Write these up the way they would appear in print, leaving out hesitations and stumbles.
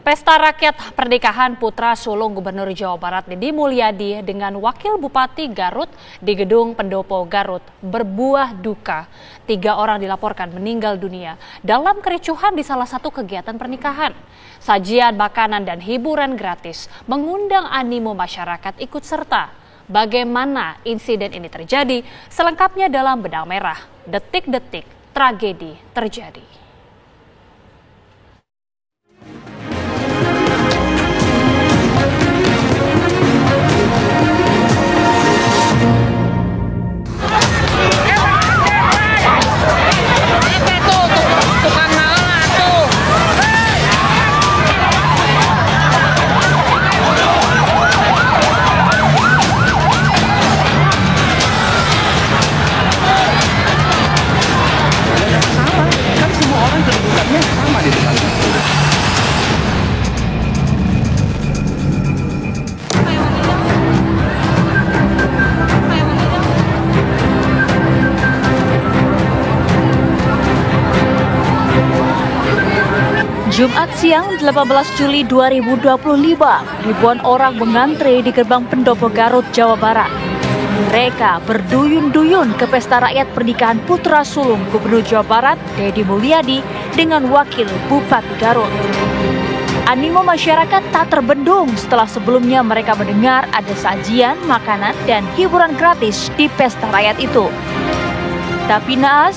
Pesta rakyat pernikahan putra sulung Gubernur Jawa Barat Deddy Mulyadi dengan Wakil Bupati Garut di Gedung Pendopo Garut berbuah duka. 3 orang dilaporkan meninggal dunia dalam kericuhan di salah satu kegiatan pernikahan. Sajian makanan dan hiburan gratis mengundang animo masyarakat ikut serta. Bagaimana insiden ini terjadi? Selengkapnya dalam Benang Merah. Detik-detik tragedi terjadi. Jumat siang 18 Juli 2025, ribuan orang mengantre di gerbang Pendopo Garut, Jawa Barat. Mereka berduyun-duyun ke pesta rakyat pernikahan putra sulung Gubernur Jawa Barat, Deddy Mulyadi, dengan Wakil Bupati Garut. Animo masyarakat tak terbendung setelah sebelumnya mereka mendengar ada sajian, makanan, dan hiburan gratis di pesta rakyat itu. Tapi naas,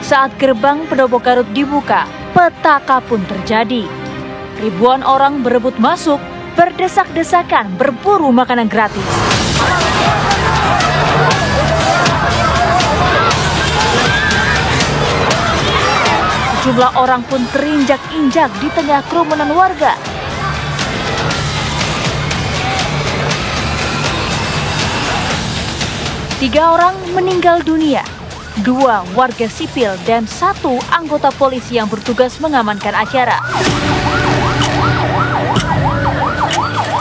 saat gerbang Pendopo Garut dibuka, petaka pun terjadi. Ribuan orang berebut masuk, berdesak-desakan berburu makanan gratis. Sejumlah orang pun terinjak-injak di tengah kerumunan warga. Tiga orang meninggal dunia. 2 warga sipil dan 1 anggota polisi yang bertugas mengamankan acara.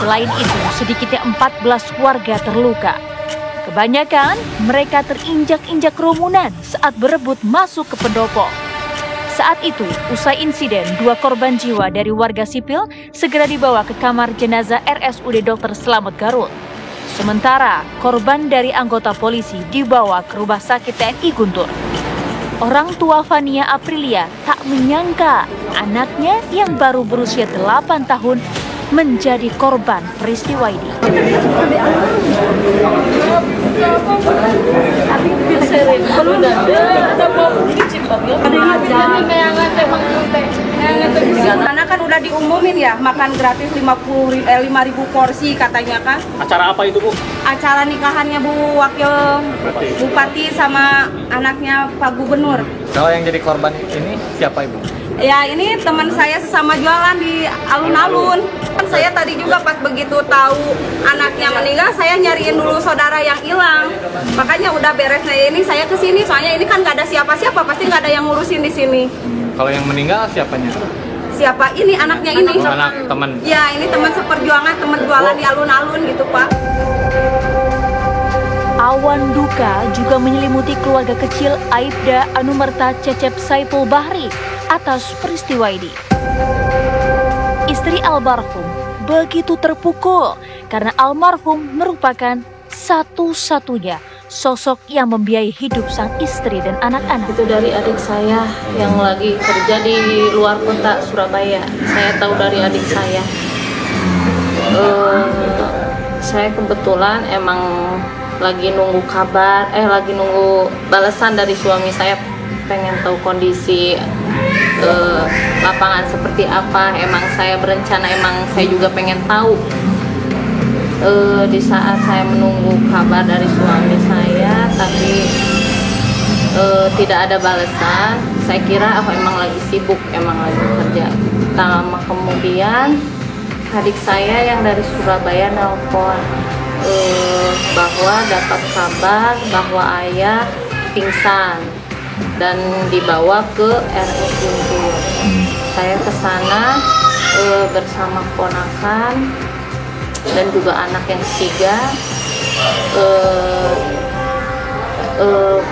Selain itu, sedikitnya 14 warga terluka. Kebanyakan mereka terinjak-injak kerumunan saat berebut masuk ke pendopo. Saat itu, usai insiden, 2 korban jiwa dari warga sipil segera dibawa ke kamar jenazah RSUD Dr. Slamet Garut. Sementara korban dari anggota polisi dibawa ke rumah sakit TNI Guntur. Orang tua Fania Aprilia tak menyangka anaknya yang baru berusia 8 tahun menjadi korban peristiwa ini. Karena kan udah diumumin ya, makan gratis 5.000 porsi katanya kan. Acara apa itu, Bu? Acara nikahannya Bu Wakil Bupati sama anaknya Pak Gubernur. Kalau yang jadi korban ini siapa, Ibu? Ya, ini teman saya sesama jualan di alun-alun. Kan saya tadi juga pas begitu tahu anaknya meninggal, saya nyariin dulu saudara yang hilang. Makanya udah beresnya ini saya ke sini, soalnya ini kan nggak ada siapa-siapa, pasti nggak ada yang ngurusin di sini. Kalau yang meninggal siapanya? Siapa? Ini anaknya ini. Anak teman. Ya, ini teman seperjuangan, teman jualan di alun-alun gitu, Pak. Awan duka juga menyelimuti keluarga kecil Aibda Anumerta Cecep Saipul Bahri atas peristiwa ini. Istri almarhum begitu terpukul karena almarhum merupakan satu-satunya sosok yang membiayai hidup sang istri dan anak-anak. Itu dari adik saya yang lagi kerja di luar kota Surabaya. Saya tahu dari adik saya. Saya kebetulan emang lagi nunggu kabar, lagi nunggu balasan dari suami saya, pengen tahu kondisi lapangan seperti apa. Emang saya berencana, emang saya juga pengen tahu. Di saat saya menunggu kabar dari suami saya, tapi tidak ada balasan, saya kira emang lagi sibuk, emang lagi kerja. Lama kemudian adik saya yang dari Surabaya nelpon bahwa dapat kabar bahwa ayah pingsan dan dibawa ke RS Guntur. Saya ke sana bersama ponakan dan juga anak yang ketiga.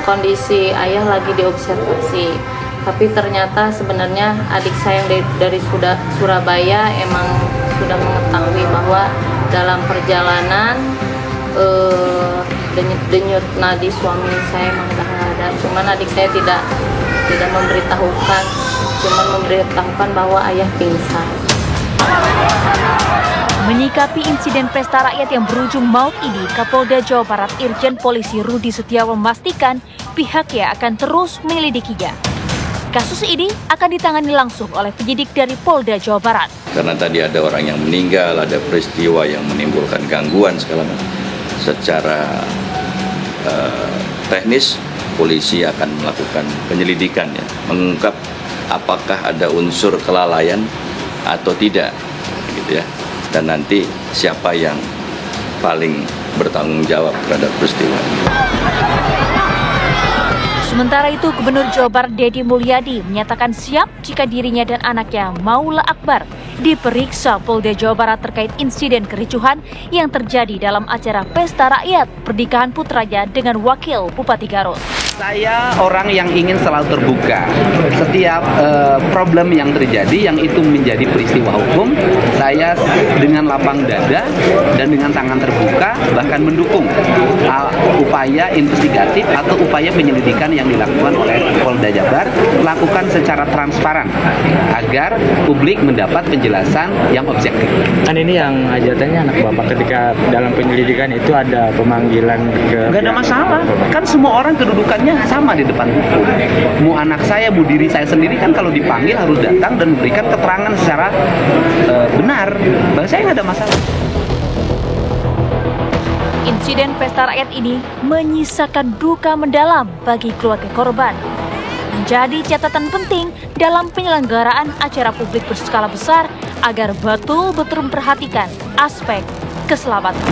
Kondisi ayah lagi diobservasi. Tapi ternyata sebenarnya adik saya yang dari Surabaya emang sudah mengetahui bahwa dalam perjalanan denyut nadi suami saya emang udah nggak ada. Cuman adik saya tidak memberitahukan, cuman memberitahukan bahwa ayah pingsan. Menyikapi insiden pesta rakyat yang berujung maut ini, Kapolda Jawa Barat Irjen Polisi Rudi Setiawan memastikan pihaknya akan terus menyelidikinya. Kasus ini akan ditangani langsung oleh penyidik dari Polda Jawa Barat. Karena tadi ada orang yang meninggal, ada peristiwa yang menimbulkan gangguan segala macam. Secara teknis, polisi akan melakukan penyelidikan, ya, mengungkap apakah ada unsur kelalaian atau tidak, gitu ya. Dan nanti siapa yang paling bertanggung jawab terhadap peristiwa ini. Sementara itu, Gubernur Jawa Barat Deddy Mulyadi menyatakan siap jika dirinya dan anaknya Maula Akbar diperiksa Polda Jawa Barat terkait insiden kericuhan yang terjadi dalam acara pesta rakyat pernikahan putranya dengan Wakil Bupati Garut. Saya orang yang ingin selalu terbuka. Setiap problem yang terjadi, yang itu menjadi peristiwa hukum, saya dengan lapang dada dan dengan tangan terbuka, bahkan mendukung upaya investigatif atau upaya penyelidikan yang dilakukan oleh Polda Jabar, lakukan secara transparan agar publik mendapat penjelasan yang objektif. Kan ini yang ajatannya anak bapak ketika dalam penyelidikan itu ada pemanggilan ke... Nggak ada masalah, kan semua orang kedudukannya sama di depan hukum. Mau anak saya, mau diri saya sendiri kan kalau dipanggil harus datang dan memberikan keterangan secara benar. Bagi saya nggak ada masalah. Insiden pesta rakyat ini menyisakan duka mendalam bagi keluarga korban. Menjadi catatan penting dalam penyelenggaraan acara publik berskala besar agar betul-betul memperhatikan aspek keselamatan.